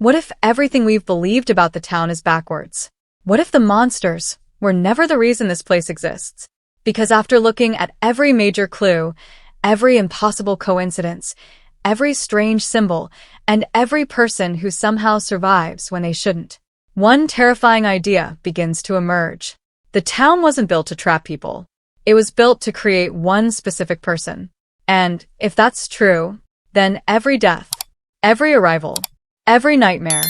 What if everything we've believed about the town is backwards? What if the monsters were never the reason this place exists? Because after looking at every major clue, every impossible coincidence, every strange symbol, and every person who somehow survives when they shouldn't, one terrifying idea begins to emerge. The town wasn't built to trap people. It was built to create one specific person. And if that's true, then every death, every arrival, every nightmare,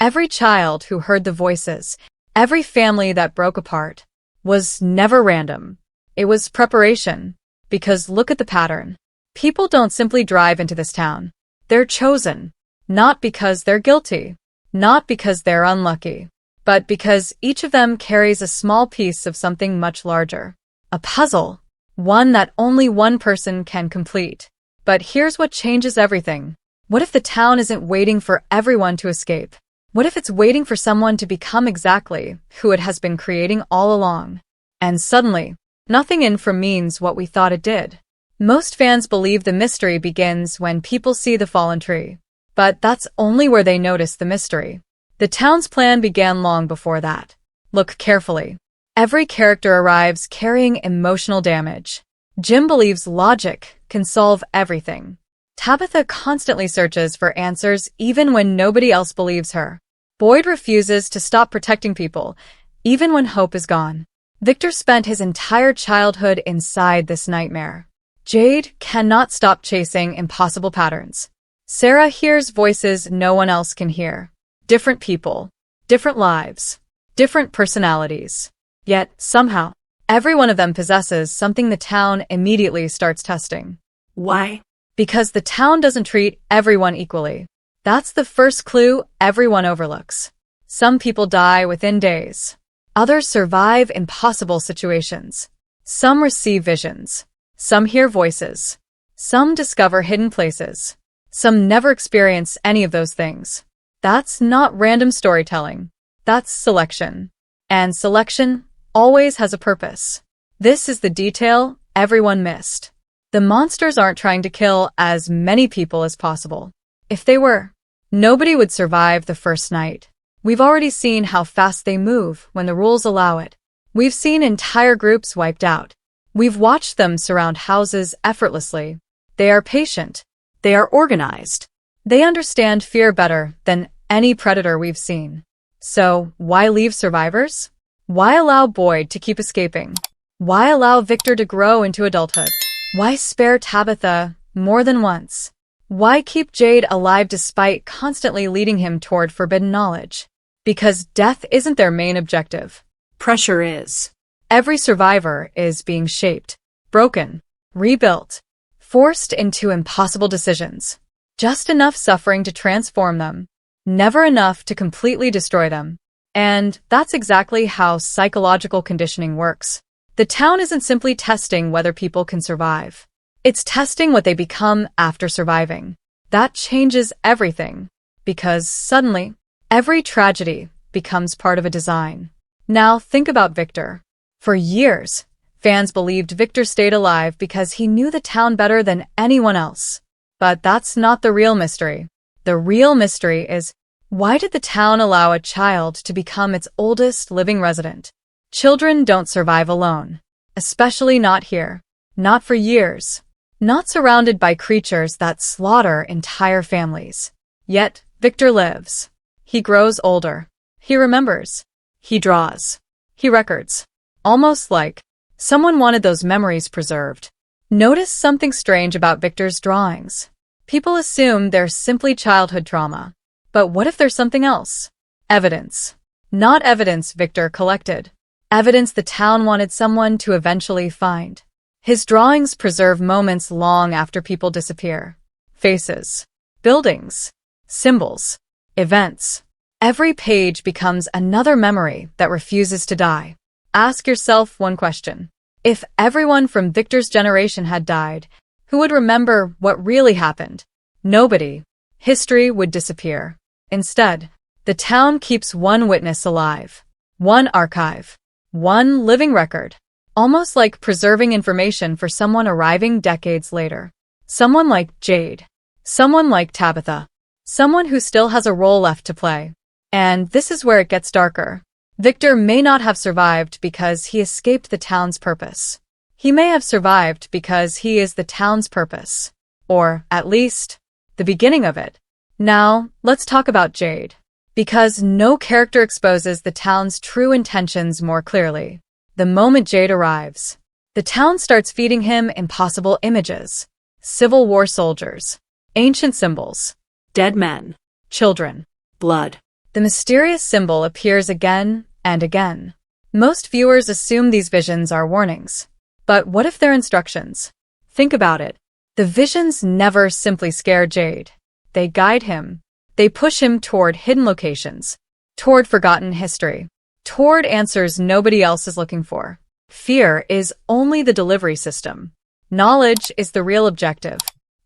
every child who heard the voices, every family that broke apart, was never random. It was preparation. Because look at the pattern. People don't simply drive into this town. They're chosen. Not because they're guilty. Not because they're unlucky. But because each of them carries a small piece of something much larger. A puzzle. One that only one person can complete. But here's what changes everything. What if the town isn't waiting for everyone to escape? What if it's waiting for someone to become exactly who it has been creating all along? And suddenly, nothing in from means what we thought it did. Most fans believe the mystery begins when people see the fallen tree. But that's only where they notice the mystery. The town's plan began long before that. Look carefully. Every character arrives carrying emotional damage. Jim believes logic can solve everything. Tabitha constantly searches for answers even when nobody else believes her. Boyd refuses to stop protecting people, even when hope is gone. Victor spent his entire childhood inside this nightmare. Jade cannot stop chasing impossible patterns. Sara hears voices no one else can hear. Different people, different lives, different personalities. Yet, somehow, every one of them possesses something the town immediately starts testing. Why? Because the town doesn't treat everyone equally. That's the first clue everyone overlooks. Some people die within days. Others survive impossible situations. Some receive visions. Some hear voices. Some discover hidden places. Some never experience any of those things. That's not random storytelling. That's selection. And selection always has a purpose. This is the detail everyone missed. The monsters aren't trying to kill as many people as possible. If they were, nobody would survive the first night. We've already seen how fast they move when the rules allow it. We've seen entire groups wiped out. We've watched them surround houses effortlessly. They are patient. They are organized. They understand fear better than any predator we've seen. So, why leave survivors? Why allow Boyd to keep escaping? Why allow Victor to grow into adulthood? Why spare Tabitha more than once? Why keep Jade alive despite constantly leading him toward forbidden knowledge? Because death isn't their main objective. Pressure is. Every survivor is being shaped, broken, rebuilt, forced into impossible decisions. Just enough suffering to transform them, never enough to completely destroy them. And that's exactly how psychological conditioning works. The town isn't simply testing whether people can survive. It's testing what they become after surviving. That changes everything, because suddenly, every tragedy becomes part of a design. Now think about Victor. For years, fans believed Victor stayed alive because he knew the town better than anyone else. But that's not the real mystery. The real mystery is, why did the town allow a child to become its oldest living resident? Children don't survive alone. Especially not here. Not for years. Not surrounded by creatures that slaughter entire families. Yet, Victor lives. He grows older. He remembers. He draws. He records. Almost like someone wanted those memories preserved. Notice something strange about Victor's drawings. People assume they're simply childhood trauma. But what if there's something else? Evidence. Not evidence Victor collected. Evidence the town wanted someone to eventually find. His drawings preserve moments long after people disappear. Faces. Buildings. Symbols. Events. Every page becomes another memory that refuses to die. Ask yourself one question. If everyone from Victor's generation had died, who would remember what really happened? Nobody. History would disappear. Instead, the town keeps one witness alive. One archive. One living record. Almost like preserving information for someone arriving decades later. Someone like Jade. Someone like Tabitha. someone who still has a role left to play. And this is where it gets darker. Victor may not have survived because he escaped the town's purpose. He may have survived because he is the town's purpose. Or, at least, the beginning of it. Now, let's talk about Jade. Because no character exposes the town's true intentions more clearly. The moment Jade arrives, the town starts feeding him impossible images. Civil War soldiers, ancient symbols, Dead men. children. Blood. The mysterious symbol appears again and again. Most viewers assume these visions are warnings. But what if they're instructions? Think about it. The visions never simply scare Jade. They guide him. They push him toward hidden locations, toward forgotten history, toward answers nobody else is looking for. Fear is only the delivery system. Knowledge is the real objective.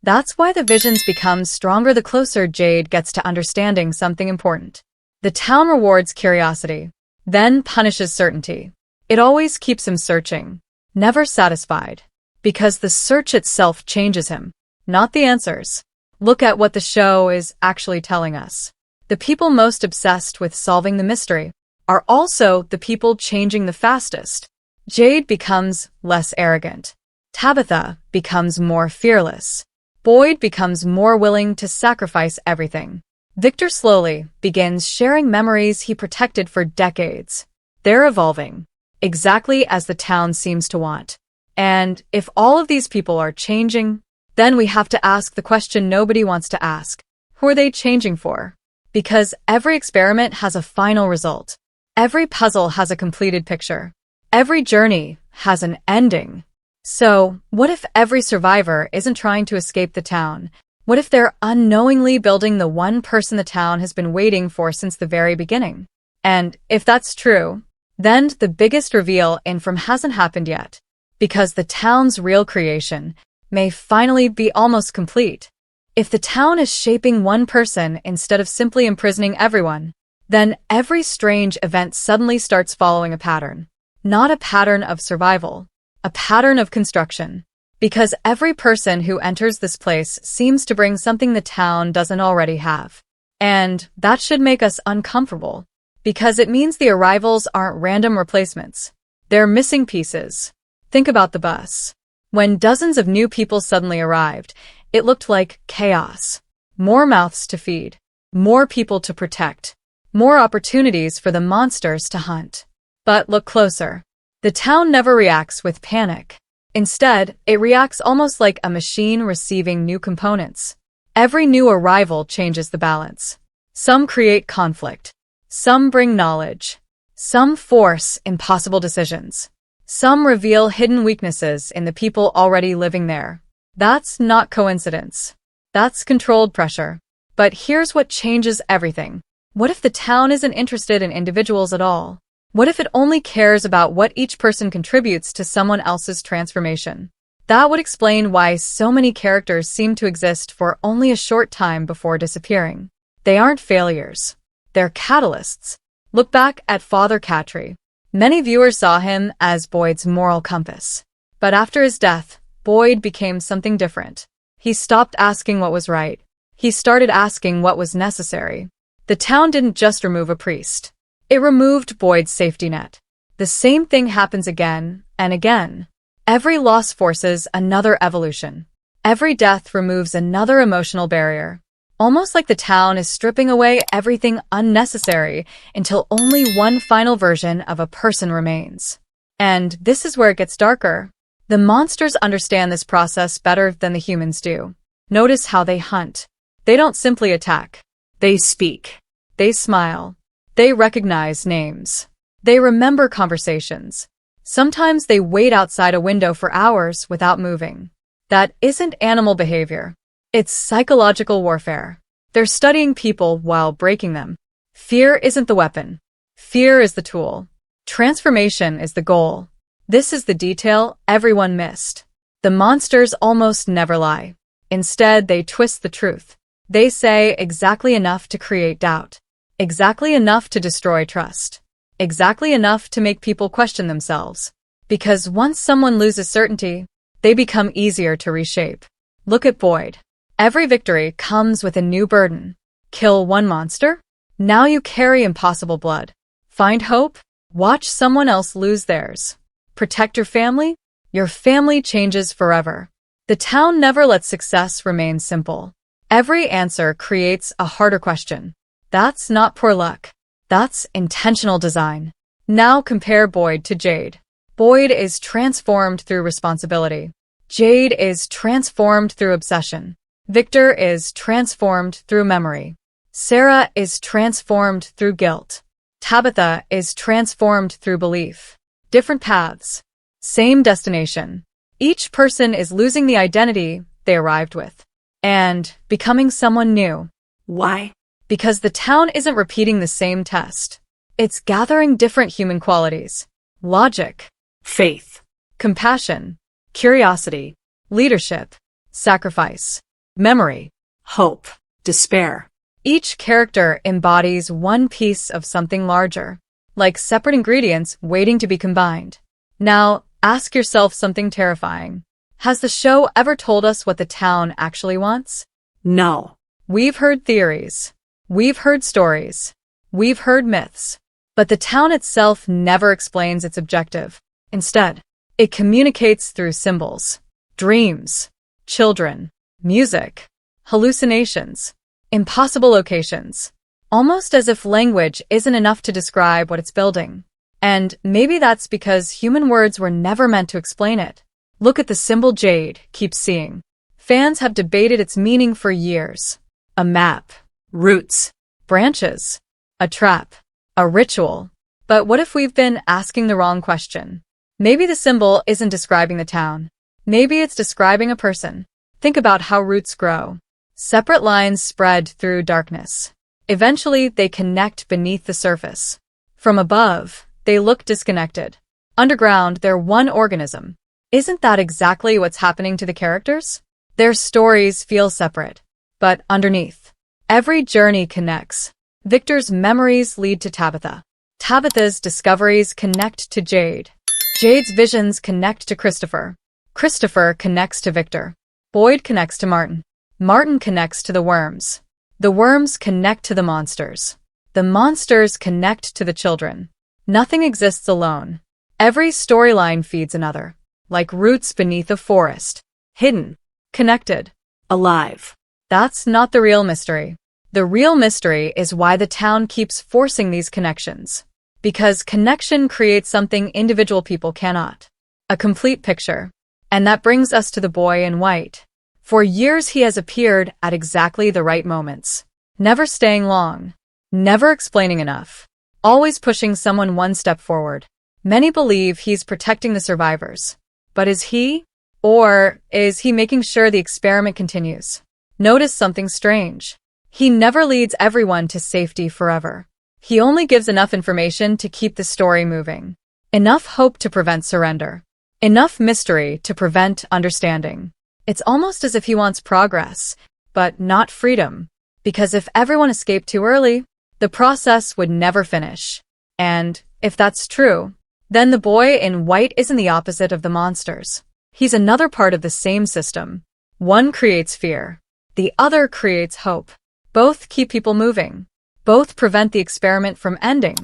That's why the visions become stronger the closer Jade gets to understanding something important. The town rewards curiosity, then punishes certainty. It always keeps him searching, never satisfied, because the search itself changes him, not the answers. Look at what the show is actually telling us. The people most obsessed with solving the mystery are also the people changing the fastest. Jade becomes less arrogant. Tabitha becomes more fearless. Boyd becomes more willing to sacrifice everything. Victor slowly begins sharing memories he protected for decades. They're evolving, exactly as the town seems to want. And if all of these people are changing, then we have to ask the question nobody wants to ask. Who are they changing for? Because every experiment has a final result. Every puzzle has a completed picture. Every journey has an ending. So, what if every survivor isn't trying to escape the town? What if they're unknowingly building the one person the town has been waiting for since the very beginning? And if that's true, then the biggest reveal hasn't happened yet. Because the town's real creation may finally be almost complete. If the town is shaping one person instead of simply imprisoning everyone, then every strange event suddenly starts following a pattern. Not a pattern of survival, a pattern of construction. Because every person who enters this place seems to bring something the town doesn't already have. And that should make us uncomfortable. Because it means the arrivals aren't random replacements. They're missing pieces. Think about the bus. When dozens of new people suddenly arrived, it looked like chaos. More mouths to feed. More people to protect. More opportunities for the monsters to hunt. But look closer. The town never reacts with panic. Instead, it reacts almost like a machine receiving new components. Every new arrival changes the balance. Some create conflict. Some bring knowledge. Some force impossible decisions. Some reveal hidden weaknesses in the people already living there. That's not coincidence. That's controlled pressure. But here's what changes everything. What if the town isn't interested in individuals at all? What if it only cares about what each person contributes to someone else's transformation? That would explain why so many characters seem to exist for only a short time before disappearing. They aren't failures. They're catalysts. Look back at Father Catry. Many viewers saw him as Boyd's moral compass. But after his death, Boyd became something different. He stopped asking what was right. He started asking what was necessary. The town didn't just remove a priest. It removed Boyd's safety net. The same thing happens again and again. Every loss forces another evolution. Every death removes another emotional barrier. Almost like the town is stripping away everything unnecessary until only one final version of a person remains. And this is where it gets darker. The monsters understand this process better than the humans do. Notice how they hunt. They don't simply attack. They speak. They smile. They recognize names. They remember conversations. Sometimes they wait outside a window for hours without moving. That isn't animal behavior. It's psychological warfare. They're studying people while breaking them. Fear isn't the weapon. Fear is the tool. Transformation is the goal. This is the detail everyone missed. The monsters almost never lie. Instead, they twist the truth. They say exactly enough to create doubt. Exactly enough to destroy trust. Exactly enough to make people question themselves. Because once someone loses certainty, they become easier to reshape. Look at Boyd. Every victory comes with a new burden. Kill one monster? Now you carry impossible blood. Find hope? Watch someone else lose theirs. Protect your family? Your family changes forever. The town never lets success remain simple. Every answer creates a harder question. That's not poor luck. That's intentional design. Now compare Boyd to Jade. Boyd is transformed through responsibility. Jade is transformed through obsession. Victor is transformed through memory. Sara is transformed through guilt. Tabitha is transformed through belief. Different paths. Same destination. Each person is losing the identity they arrived with and becoming someone new. Why? Because the town isn't repeating the same test. It's gathering different human qualities. Logic, Faith. compassion, curiosity, leadership, sacrifice, memory. Hope. Despair. Each character embodies one piece of something larger, like separate ingredients waiting to be combined. Now, ask yourself something terrifying. Has the show ever told us what the town actually wants? No. We've heard theories. We've heard stories. We've heard myths. But the town itself never explains its objective. Instead, it communicates through symbols, dreams, children, music, hallucinations, impossible locations, almost as if language isn't enough to describe what it's building. And maybe that's because human words were never meant to explain it. Look at the symbol Jade keeps seeing. Fans have debated its meaning for years. A map, Roots. branches, a trap, a ritual. But what if we've been asking the wrong question? Maybe the symbol isn't describing the town. Maybe it's describing a person. Think about how roots grow. Separate lines spread through darkness. Eventually, they connect beneath the surface. From above, they look disconnected. Underground, they're one organism. Isn't that exactly what's happening to the characters? Their stories feel separate, but underneath, every journey connects. Victor's memories lead to Tabitha. Tabitha's discoveries connect to Jade. Jade's visions connect to Christopher. Christopher connects to Victor. Boyd connects to Martin. Martin connects to the worms. The worms connect to the monsters. The monsters connect to the children. Nothing exists alone. Every storyline feeds another, like roots beneath a forest. Hidden. Connected. Alive. That's not the real mystery. The real mystery is why the town keeps forcing these connections. Because connection creates something individual people cannot. A complete picture. And that brings us to the boy in white. For years he has appeared at exactly the right moments. Never staying long. Never explaining enough. Always pushing someone one step forward. Many believe he's protecting the survivors. But is he? Or is he making sure the experiment continues? Notice something strange. He never leads everyone to safety forever. He only gives enough information to keep the story moving. Enough hope to prevent surrender. Enough mystery to prevent understanding. It's almost as if he wants progress, but not freedom. Because if everyone escaped too early, the process would never finish. And if that's true, then the boy in white isn't the opposite of the monsters. He's another part of the same system. One creates fear. The other creates hope. Both keep people moving. Both prevent the experiment from ending.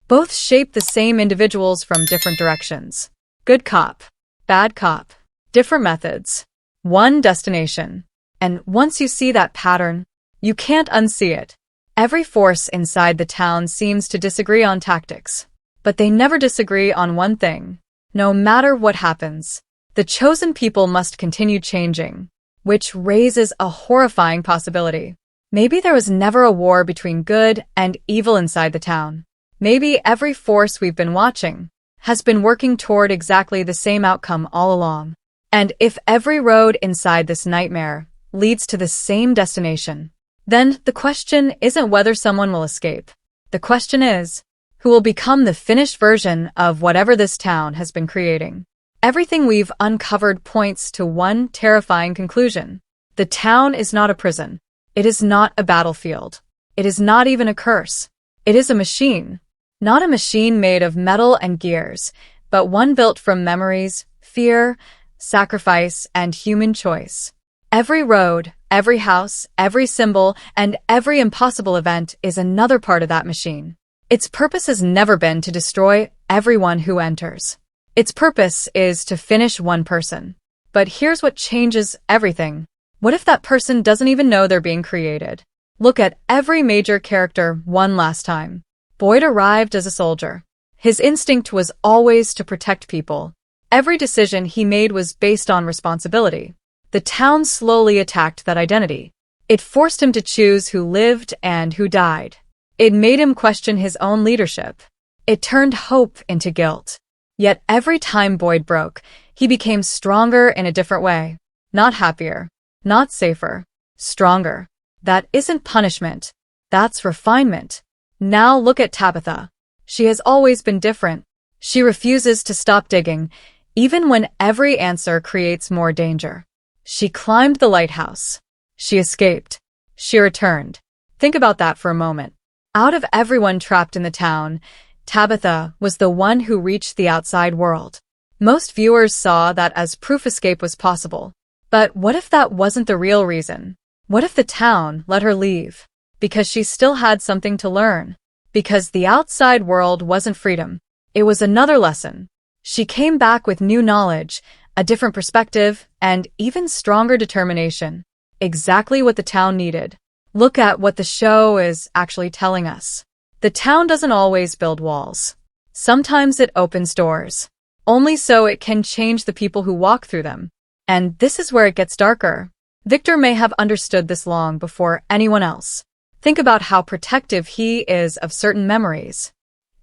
Both shape the same individuals from different directions. Good cop, bad cop, different methods, one destination. And once you see that pattern, you can't unsee it. Every force inside the town seems to disagree on tactics. But they never disagree on one thing. No matter what happens, the chosen people must continue changing, which raises a horrifying possibility. Maybe there was never a war between good and evil inside the town. Maybe every force we've been watching has been working toward exactly the same outcome all along. And if every road inside this nightmare leads to the same destination, then the question isn't whether someone will escape. The question is, who will become the finished version of whatever this town has been creating? Everything we've uncovered points to one terrifying conclusion. The town is not a prison. It is not a battlefield. It is not even a curse. It is a machine. Not a machine made of metal and gears, but one built from memories, fear, sacrifice, and human choice. Every road, every house, every symbol, and every impossible event is another part of that machine. Its purpose has never been to destroy everyone who enters. Its purpose is to finish one person. But here's what changes everything. What if that person doesn't even know they're being created? Look at every major character one last time. Boyd arrived as a soldier. His instinct was always to protect people. Every decision he made was based on responsibility. The town slowly attacked that identity. It forced him to choose who lived and who died. It made him question his own leadership. It turned hope into guilt. Yet every time Boyd broke, he became stronger in a different way. Not happier, not safer, stronger. That isn't punishment. That's refinement. Now look at Tabitha. She has always been different. She refuses to stop digging, even when every answer creates more danger. She climbed the lighthouse. She escaped. She returned. Think about that for a moment. Out of everyone trapped in the town, Tabitha was the one who reached the outside world. Most viewers saw that as proof escape was possible. But what if that wasn't the real reason? What if the town let her leave? Because she still had something to learn. Because the outside world wasn't freedom. It was another lesson. She came back with new knowledge, a different perspective, and even stronger determination. Exactly what the town needed. Look at what the show is actually telling us. The town doesn't always build walls. Sometimes it opens doors. Only so it can change the people who walk through them. And this is where it gets darker. Victor may have understood this long before anyone else. Think about how protective he is of certain memories.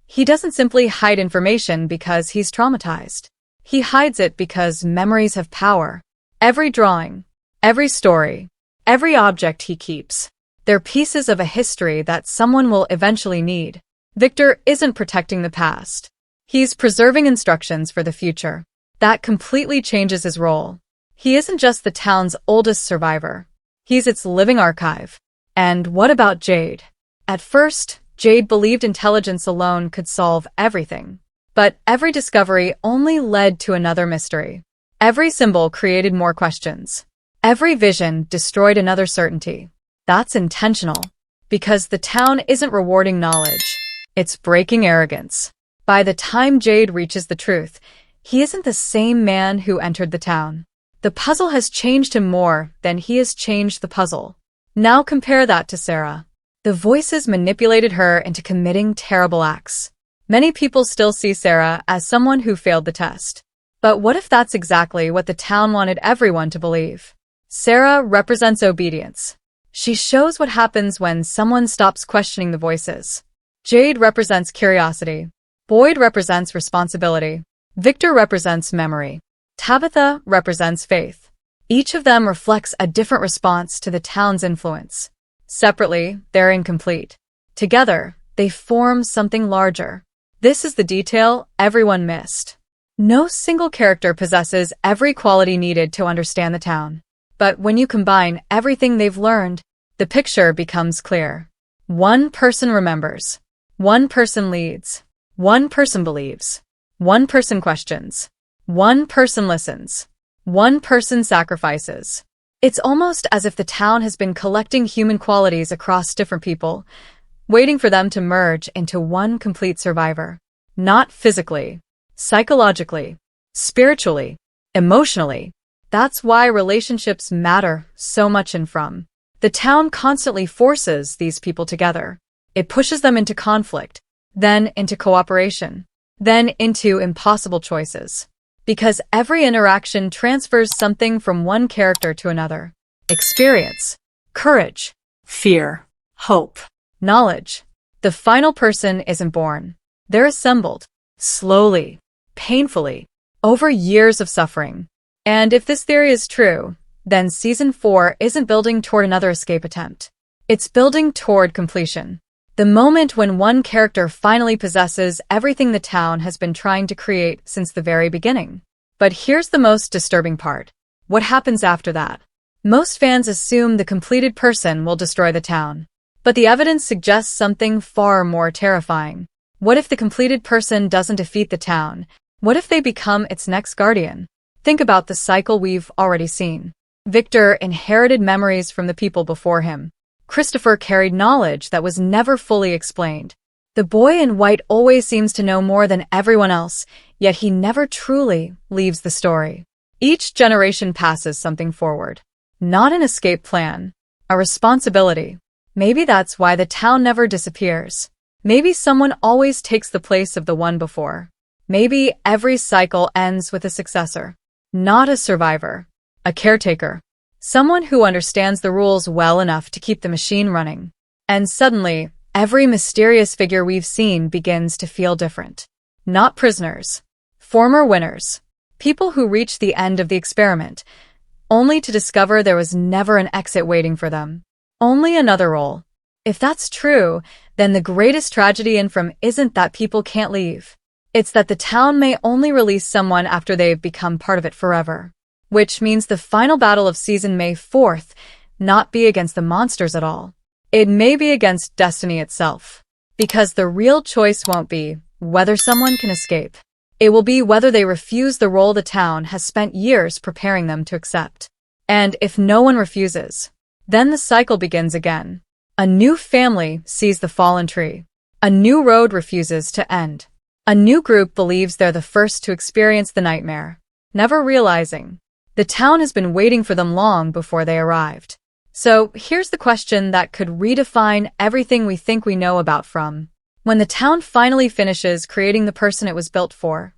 He doesn't simply hide information because he's traumatized. He hides it because memories have power. Every drawing, every story, every object he keeps, they're pieces of a history that someone will eventually need. Victor isn't protecting the past. He's preserving instructions for the future. That completely changes his role. He isn't just the town's oldest survivor. He's its living archive. And what about Jade? At first, Jade believed intelligence alone could solve everything. But every discovery only led to another mystery. Every symbol created more questions. Every vision destroyed another certainty. That's intentional. Because the town isn't rewarding knowledge. It's breaking arrogance. By the time Jade reaches the truth, he isn't the same man who entered the town. The puzzle has changed him more than he has changed the puzzle. Now compare that to Sara. The voices manipulated her into committing terrible acts. Many people still see Sara as someone who failed the test. But what if that's exactly what the town wanted everyone to believe? Sara represents obedience. She shows what happens when someone stops questioning the voices. Jade represents curiosity. Boyd represents responsibility. Victor represents memory. Tabitha represents faith. Each of them reflects a different response to the town's influence. Separately, they're incomplete. Together, they form something larger. This is the detail everyone missed. No single character possesses every quality needed to understand the town. But when you combine everything they've learned, the picture becomes clear. One person remembers. One person leads. One person believes. One person questions. One person listens. One person sacrifices. It's almost as if the town has been collecting human qualities across different people, waiting for them to merge into one complete survivor. Not physically, psychologically, spiritually, emotionally. That's why relationships matter so much in From. The town constantly forces these people together. It pushes them into conflict, then into cooperation, then into impossible choices. Because every interaction transfers something from one character to another. Experience, courage, Fear. Hope. knowledge. The final person isn't born. They're assembled, slowly, painfully, over years of suffering. And if this theory is true, then Season 4 isn't building toward another escape attempt. It's building toward completion. The moment when one character finally possesses everything the town has been trying to create since the very beginning. But here's the most disturbing part. What happens after that? Most fans assume the completed person will destroy the town. But the evidence suggests something far more terrifying. What if the completed person doesn't defeat the town? What if they become its next guardian? Think about the cycle we've already seen. Victor inherited memories from the people before him. Christopher carried knowledge that was never fully explained. The boy in white always seems to know more than everyone else, yet he never truly leaves the story. Each generation passes something forward. Not an escape plan, a responsibility. Maybe that's why the town never disappears. Maybe someone always takes the place of the one before. Maybe every cycle ends with a successor. Not a survivor. A caretaker. Someone who understands the rules well enough to keep the machine running. And suddenly, every mysterious figure we've seen begins to feel different. Not prisoners. Former winners. People who reached the end of the experiment, only to discover there was never an exit waiting for them. Only another role. If that's true, then the greatest tragedy in From isn't that people can't leave. It's that the town may only release someone after they've become part of it forever. Which means the final battle of season May 4th not be against the monsters at all. It may be against destiny itself. Because the real choice won't be whether someone can escape. It will be whether they refuse the role the town has spent years preparing them to accept. And if no one refuses, then the cycle begins again. A new family sees the fallen tree. A new road refuses to end. A new group believes they're the first to experience the nightmare, never realizing the town has been waiting for them long before they arrived. So here's the question that could redefine everything we think we know about From. When the town finally finishes creating the person it was built for,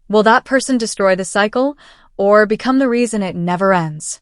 will that person destroy the cycle or become the reason it never ends?